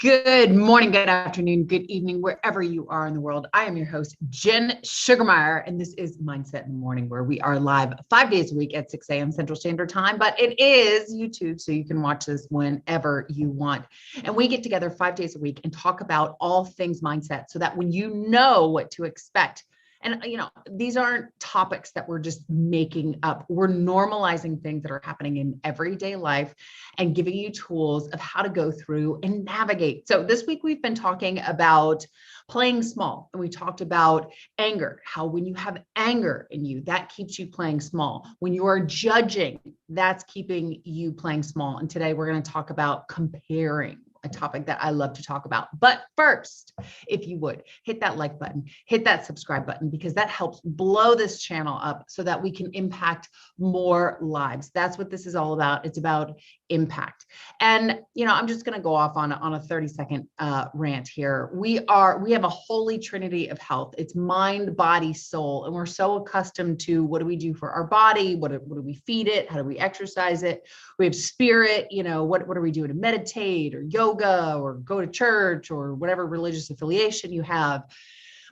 Good morning, good afternoon, good evening, wherever you are in the world. I am your host, Jen Sugarmeyer, and this is Mindset in the Morning, where we are live 5 days a week at 6 a.m. Central Standard Time, but it is YouTube, so you can watch this whenever you want. And we get together 5 days a week and talk about all things mindset so that when you know what to expect, and these aren't topics that we're just making up. We're normalizing things that are happening in everyday life and giving you tools of how to go through and navigate. So this week we've been talking about playing small, and we talked about anger, how when you have anger in you, that keeps you playing small. When you are judging, that's keeping you playing small. And today we're going to talk about comparing, a topic that I love to talk about. But first, if you would, hit that like button, hit that subscribe button, because that helps blow this channel up so that we can impact more lives. That's what this is all about. It's about impact. And, I'm just going to go off on a 30-second rant here. We have a holy trinity of health. It's mind, body, soul. And we're so accustomed to what do we do for our body? What do we feed it? How do we exercise it? We have spirit, what are we doing to meditate or yoga or go to church or whatever religious affiliation you have.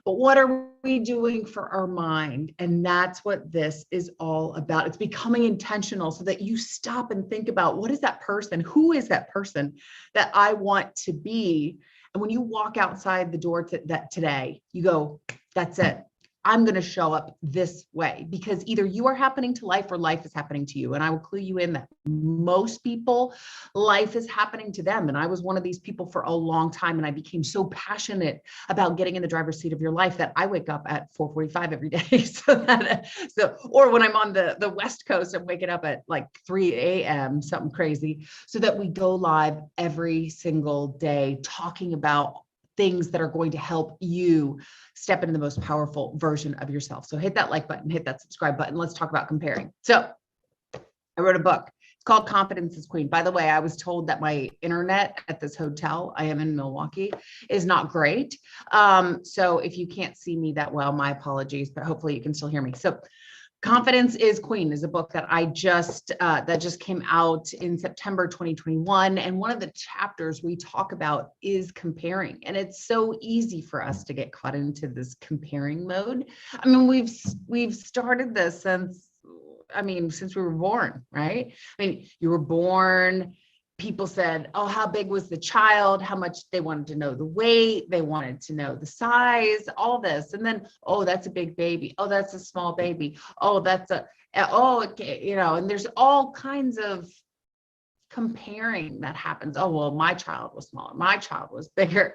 But what are we doing for our mind? And that's what this is all about. It's becoming intentional so that you stop and think about, what is that person? Who is that person that I want to be? And when you walk outside the door today, you go, that's it. I'm going to show up this way, because either you are happening to life or life is happening to you. And I will clue you in that most people, life is happening to them. And I was one of these people for a long time. And I became so passionate about getting in the driver's seat of your life that I wake up at 4:45 every day. Or when I'm on the West Coast, I'm waking up at like 3 a.m., something crazy, so that we go live every single day talking about things that are going to help you step into the most powerful version of yourself. So hit that like button, hit that subscribe button. Let's talk about comparing. So I wrote a book. It's called Confidence is Queen. By the way, I was told that my internet at this hotel, I am in Milwaukee, is not great. So if you can't see me that well, my apologies, but hopefully you can still hear me. So Confidence is Queen is a book that that just came out in September 2021. And one of the chapters we talk about is comparing. And it's so easy for us to get caught into this comparing mode. I mean, we've started this since we were born, right? I mean, you were born, people said, oh, how big was the child? How much they wanted to know the weight. They wanted to know the size, all this. And then, oh, that's a big baby. Oh, that's a small baby. Oh, and there's all kinds of comparing that happens. Oh, well, my child was smaller. My child was bigger.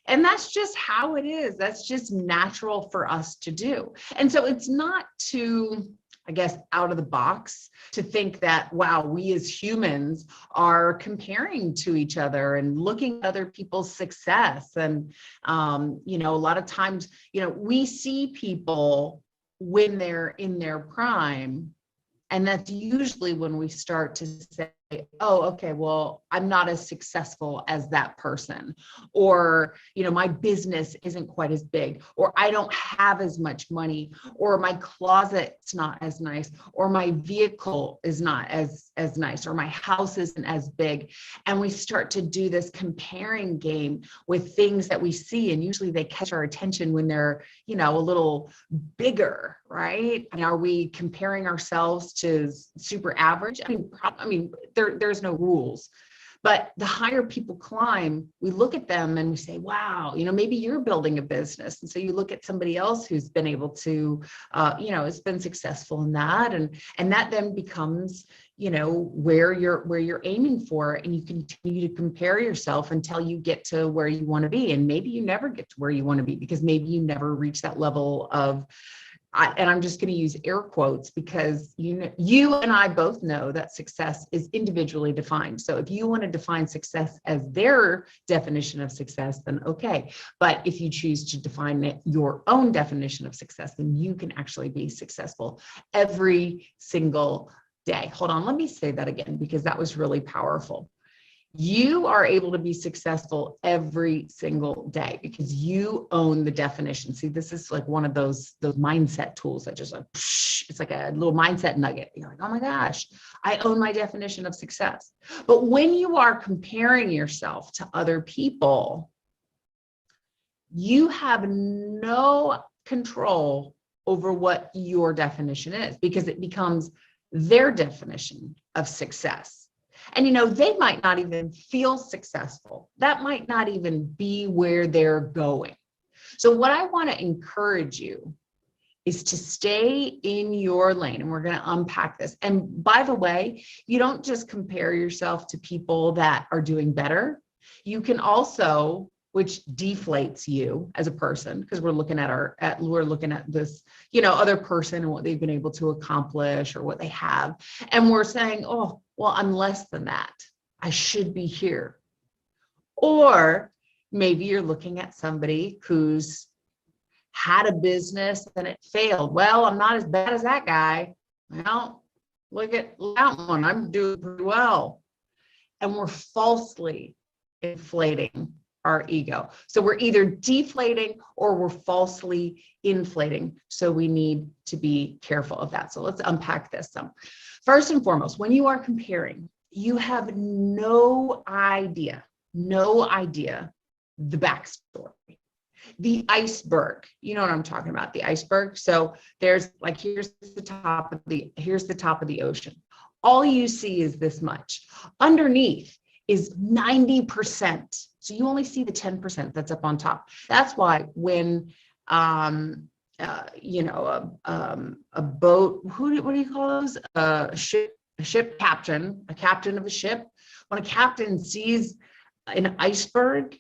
And that's just how it is. That's just natural for us to do. And so it's not too, I guess, out of the box to think that, wow, we as humans are comparing to each other and looking at other people's success. And, a lot of times, we see people when they're in their prime. And that's usually when we start to say, oh, okay, well, I'm not as successful as that person, or, my business isn't quite as big, or I don't have as much money, or my closet's not as nice, or my vehicle is not as nice, or my house isn't as big. And we start to do this comparing game with things that we see. And usually they catch our attention when they're, a little bigger, right? And are we comparing ourselves to super average? There's no rules. But the higher people climb, we look at them and we say, wow, maybe you're building a business. And so you look at somebody else who's been able to, has been successful in that. And that then becomes, where you're aiming for. And you continue to compare yourself until you get to where you want to be. And maybe you never get to where you want to be, because maybe you never reach that level of, and I'm just going to use air quotes, because you and I both know that success is individually defined. So if you want to define success as their definition of success, then okay. But if you choose to define your own definition of success, then you can actually be successful every single day. Hold on, let me say that again, because that was really powerful. You are able to be successful every single day because you own the definition. See, this is like one of those mindset tools that just like, it's like a little mindset nugget. You're like, oh my gosh, I own my definition of success. But when you are comparing yourself to other people, you have no control over what your definition is because it becomes their definition of success. And, they might not even feel successful. That might not even be where they're going. So what I want to encourage you is to stay in your lane. And we're going to unpack this. And by the way, you don't just compare yourself to people that are doing better. You can also, which deflates you as a person, because we're looking at this, other person and what they've been able to accomplish or what they have. And we're saying, oh, well, I'm less than that. I should be here. Or maybe you're looking at somebody who's had a business and it failed. Well, I'm not as bad as that guy. Well, look at that one. I'm doing pretty well. And we're falsely inflating our ego. So we're either deflating or we're falsely inflating. So we need to be careful of that. So let's unpack this some. First and foremost, when you are comparing, you have no idea the backstory. The iceberg, you know what I'm talking about, the iceberg. So there's like, here's the top of the ocean. All you see is this much. Underneath is 90%. So you only see the 10% that's up on top. That's why when, a boat, what do you call those? A ship captain, a captain of a ship. When a captain sees an iceberg,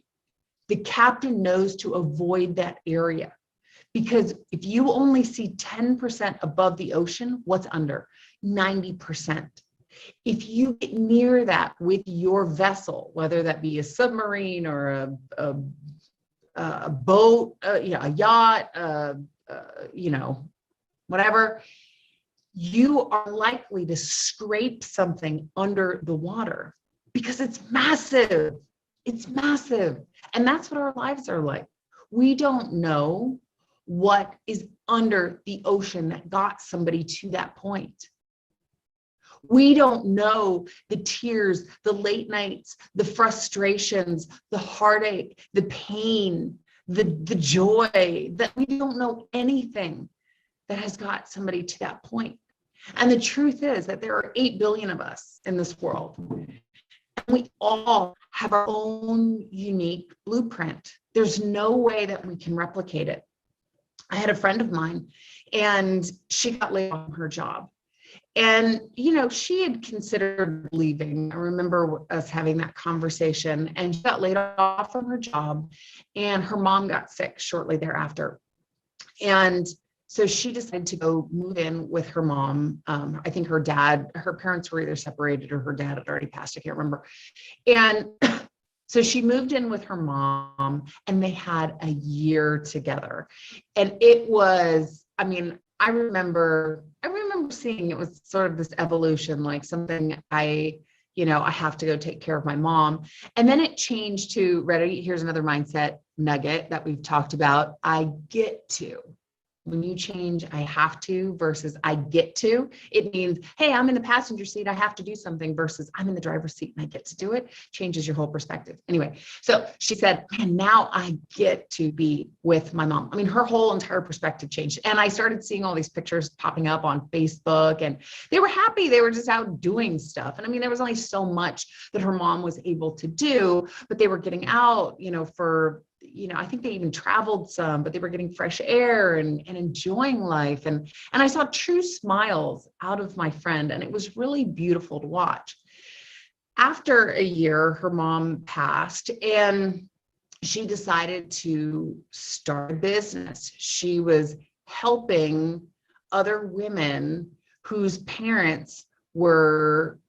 the captain knows to avoid that area. Because if you only see 10% above the ocean, what's under? 90%. If you get near that with your vessel, whether that be a submarine or a boat, a yacht, whatever, you are likely to scrape something under the water because it's massive. It's massive. And that's what our lives are like. We don't know what is under the ocean that got somebody to that point. We don't know the tears, the late nights, the frustrations, the heartache, the pain, the joy, that we don't know anything that has got somebody to that point. And the truth is that there are 8 billion of us in this world. And we all have our own unique blueprint. There's no way that we can replicate it. I had a friend of mine and she got laid off from her job. And, she had considered leaving. I remember us having that conversation, and she got laid off from her job and her mom got sick shortly thereafter. And so she decided to go move in with her mom. I think her parents were either separated or her dad had already passed. I can't remember. And so she moved in with her mom and they had a year together. And it was, I remember seeing it was sort of this evolution, like something I have to go take care of my mom. And then it changed to, ready, here's another mindset nugget that we've talked about. I get to. When you change I have to versus I get to, it means, hey, I'm in the passenger seat, I have to do something, versus I'm in the driver's seat and I get to do it. Changes your whole perspective. Anyway, so she said, man, now I get to be with my mom. Her whole entire perspective changed. And I started seeing all these pictures popping up on Facebook and they were happy. They were just out doing stuff. And there was only so much that her mom was able to do, but they were getting out, for I think they even traveled some, but they were getting fresh air and enjoying life. And I saw true smiles out of my friend, and it was really beautiful to watch. After a year, her mom passed and she decided to start a business. She was helping other women whose parents were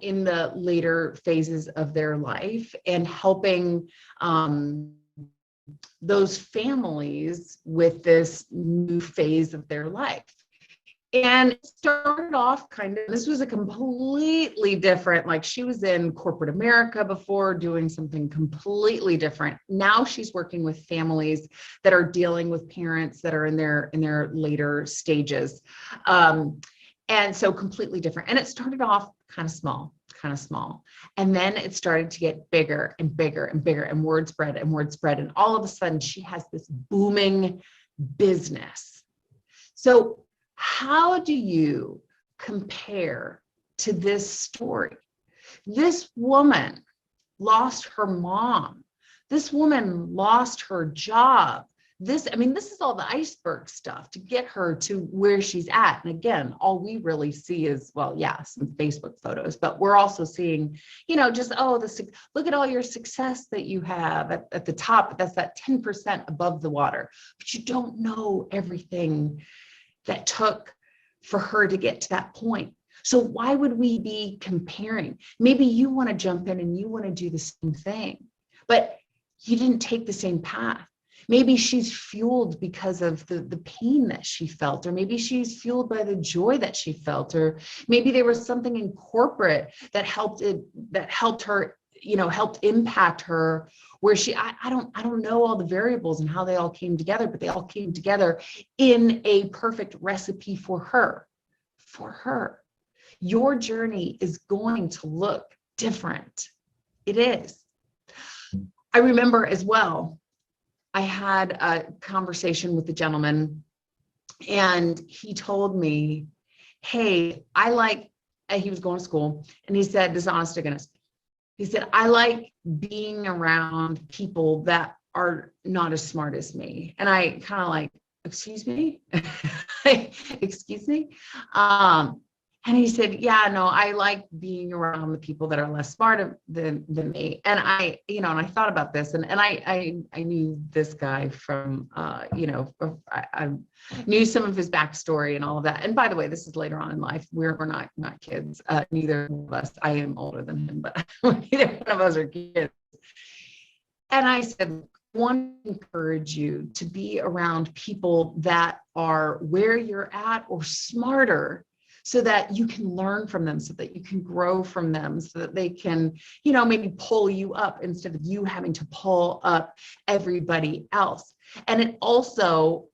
in the later phases of their life, and helping those families with this new phase of their life. And it started off kind of, this was a completely different, like she was in corporate America before doing something completely different. Now she's working with families that are dealing with parents that are in their later stages. And so completely different. And it started off kind of small. And then it started to get bigger and bigger and bigger, and word spread and word spread. And all of a sudden she has this booming business. So how do you compare to this story? This woman lost her mom. This woman lost her job. This is all the iceberg stuff to get her to where she's at. And again, all we really see is, well, yeah, some Facebook photos, but we're also seeing, just, look at all your success that you have at the top. That's that 10% above the water, but you don't know everything that took for her to get to that point. So why would we be comparing? Maybe you want to jump in and you want to do the same thing, but you didn't take the same path. Maybe she's fueled because of the pain that she felt, or maybe she's fueled by the joy that she felt, or maybe there was something in corporate that helped her, helped impact her, where I don't know all the variables and how they all came together, but they all came together in a perfect recipe for her. Your journey is going to look different. It is. I remember as well, I had a conversation with the gentleman, and he told me, hey, he was going to school, and he said, this is honest to goodness, he said, I like being around people that are not as smart as me. And I kind of like, excuse me? Excuse me? And he said, yeah, no, I like being around the people that are less smart than me. And I thought about this, and I knew this guy from, I knew some of his backstory and all of that. And by the way, this is later on in life. We're not kids. Neither of us. I am older than him, but neither one of us are kids. And I said, I want to encourage you to be around people that are where you're at or smarter, so that you can learn from them, so that you can grow from them, so that they can, maybe pull you up instead of you having to pull up everybody else. And it also,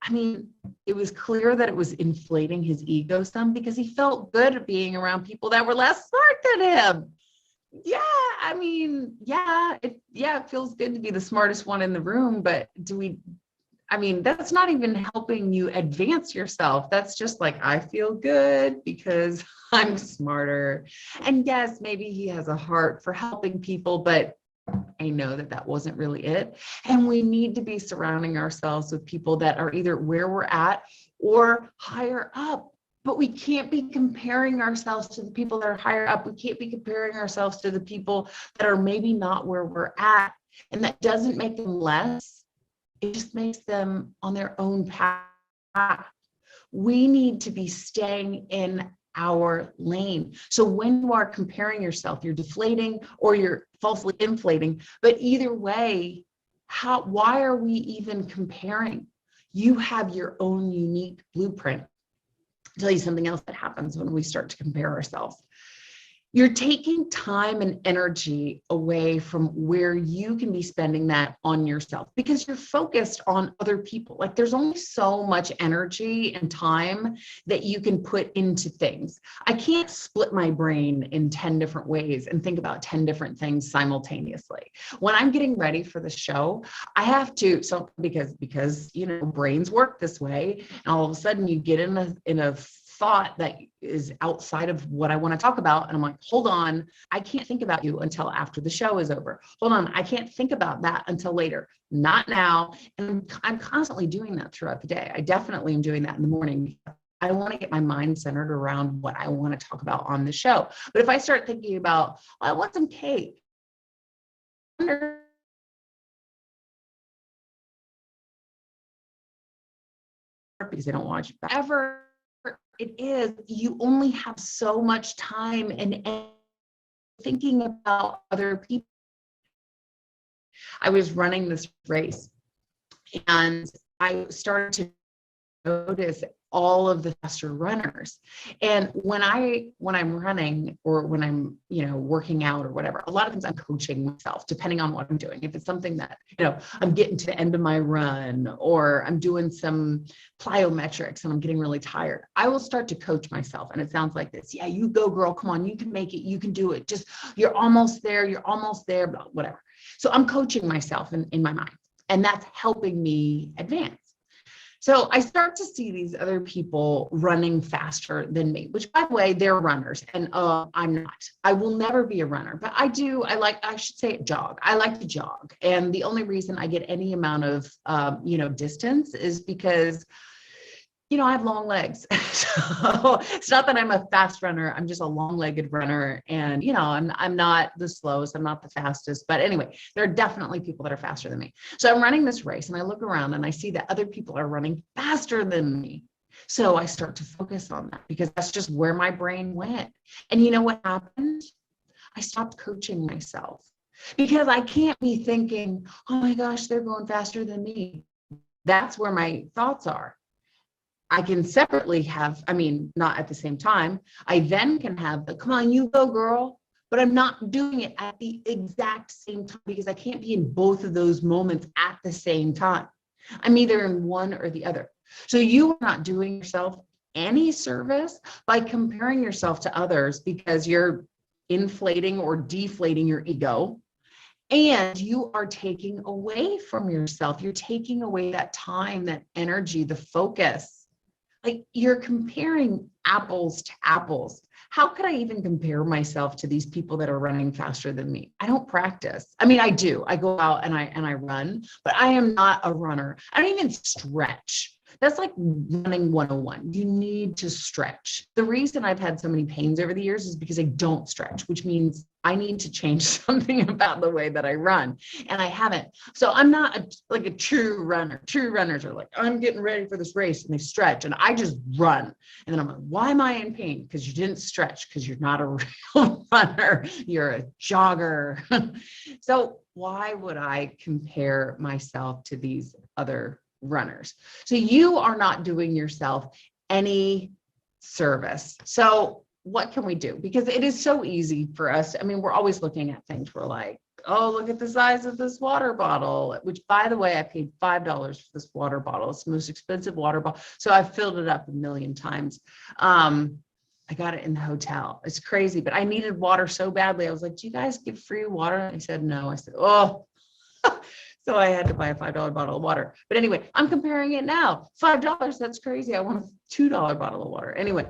it was clear that it was inflating his ego some, because he felt good being around people that were less smart than him. Yeah, it feels good to be the smartest one in the room, but that's not even helping you advance yourself. That's just like, I feel good because I'm smarter. And yes, maybe he has a heart for helping people, but I know that wasn't really it. And we need to be surrounding ourselves with people that are either where we're at or higher up. But we can't be comparing ourselves to the people that are higher up. We can't be comparing ourselves to the people that are maybe not where we're at. And that doesn't make them less. It just makes them on their own path. We need to be staying in our lane. So when you are comparing yourself, you're deflating or you're falsely inflating. But either way, why are we even comparing? You have your own unique blueprint. I'll tell you something else that happens when we start to compare ourselves. You're taking time and energy away from where you can be spending that on yourself, because you're focused on other people. Like, there's only so much energy and time that you can put into things. I can't split my brain in 10 different ways and think about 10 different things simultaneously. When I'm getting ready for the show, I have to, because brains work this way, and all of a sudden you get in a thought that is outside of what I want to talk about. And I'm like, hold on, I can't think about you until after the show is over. Hold on, I can't think about that until later. Not now. And I'm constantly doing that throughout the day. I definitely am doing that in the morning. I want to get my mind centered around what I want to talk about on the show. But if I start thinking about, I want some cake, they don't want you back. Ever it is, you only have so much time and thinking about other people. I was running this race, and I started to notice all of the faster runners. And when I'm running or when I'm, working out or whatever, a lot of times I'm coaching myself depending on what I'm doing. If it's something that, I'm getting to the end of my run, or I'm doing some plyometrics and I'm getting really tired, I will start to coach myself. And it sounds like this. Yeah, you go, girl. Come on. You can make it. You can do it. Just, you're almost there. You're almost there, whatever. So I'm coaching myself in my mind, and that's helping me advance. So I start to see these other people running faster than me, which, by the way, they're runners, and I'm not. I will never be a runner, but I should say jog. I like to jog. And the only reason I get any amount of, distance is because, I have long legs. So it's not that I'm a fast runner. I'm just a long-legged runner. And, I'm not the slowest. I'm not the fastest. But anyway, there are definitely people that are faster than me. So I'm running this race and I look around and I see that other people are running faster than me. So I start to focus on that because that's just where my brain went. And you know what happened? I stopped coaching myself because I can't be thinking, oh my gosh, they're going faster than me. That's where my thoughts are. I can separately have, not at the same time. I then can have the, come on, you go, girl. But I'm not doing it at the exact same time because I can't be in both of those moments at the same time. I'm either in one or the other. So you are not doing yourself any service by comparing yourself to others because you're inflating or deflating your ego. And you are taking away from yourself. You're taking away that time, that energy, the focus. Like, you're comparing apples to apples. How could I even compare myself to these people that are running faster than me? I don't practice. I do. I go out and I run, but I am not a runner. I don't even stretch. That's like running 101. You need to stretch. The reason I've had so many pains over the years is because I don't stretch, which means I need to change something about the way that I run. And I haven't. So I'm not like a true runner. True runners are like, I'm getting ready for this race, and they stretch and I just run. And then I'm like, why am I in pain? Because you didn't stretch, because you're not a real runner. You're a jogger. So why would I compare myself to these other runners? So you are not doing yourself any service. So what can we do? Because it is so easy for us. We're always looking at things. We're like, oh, look at the size of this water bottle, which, by the way, I paid $5 for this water bottle. It's the most expensive water bottle. So I've filled it up a million times. I got it in the hotel. It's crazy, but I needed water so badly. I was like, do you guys give free water? And they said, no. I said, oh, so I had to buy a $5 bottle of water. But anyway, I'm comparing it now. $5, that's crazy. I want a $2 bottle of water. Anyway,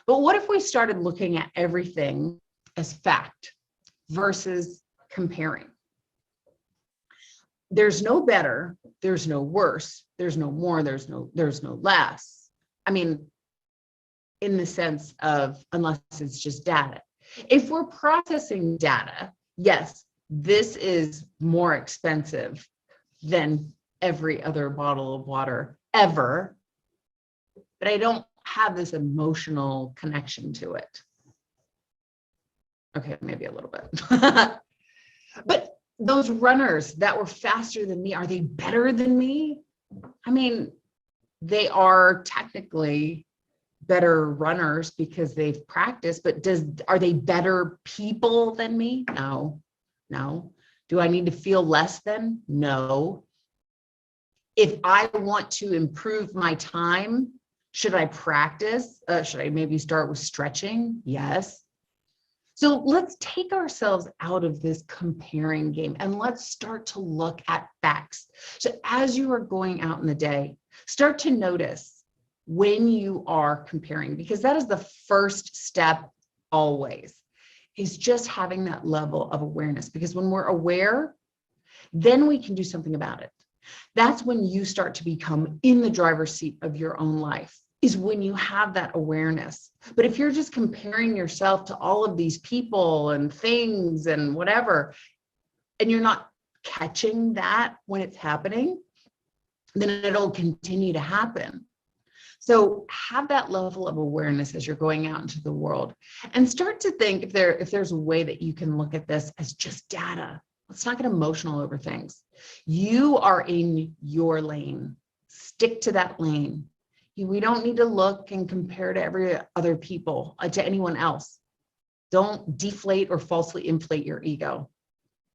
but what if we started looking at everything as fact versus comparing? There's no better, there's no worse, there's no more, there's no less. In the sense of, unless it's just data. If we're processing data, yes, this is more expensive than every other bottle of water ever, but I don't have this emotional connection to it. Okay, maybe a little bit. But those runners that were faster than me, are they better than me? They are technically better runners because they've practiced, but are they better people than me? No. Do I need to feel less than? No. If I want to improve my time, should I practice? Should I maybe start with stretching? Yes. So let's take ourselves out of this comparing game and let's start to look at facts. So as you are going out in the day, start to notice when you are comparing, because that is the first step always, is just having that level of awareness. Because when we're aware, then we can do something about it. That's when you start to become in the driver's seat of your own life, is when you have that awareness. But if you're just comparing yourself to all of these people and things and whatever, and you're not catching that when it's happening, then it'll continue to happen. So have that level of awareness as you're going out into the world, and start to think if there's a way that you can look at this as just data. Let's not get emotional over things. You are in your lane. Stick to that lane. We don't need to look and compare to every other people, to anyone else. Don't deflate or falsely inflate your ego.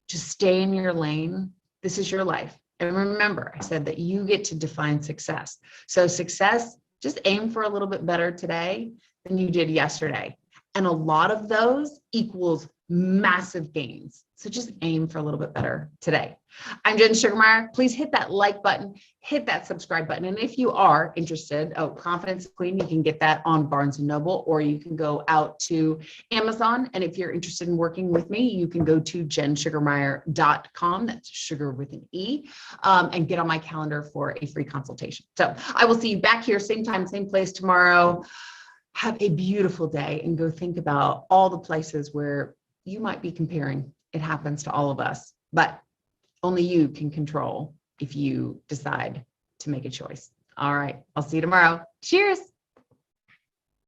Just stay in your lane. This is your life. And remember, I said that you get to define success. So success, just aim for a little bit better today than you did yesterday. And a lot of those equals massive gains. So just aim for a little bit better today. I'm Jen Sugarmeyer. Please hit that like button, hit that subscribe button. And if you are interested, Confidence Queen, you can get that on Barnes & Noble, or you can go out to Amazon. And if you're interested in working with me, you can go to jensugarmeyer.com. That's sugar with an E, and get on my calendar for a free consultation. So I will see you back here, same time, same place tomorrow. Have a beautiful day and go think about all the places where you might be comparing. It happens to all of us, but only you can control if you decide to make a choice. All right. I'll see you tomorrow. Cheers.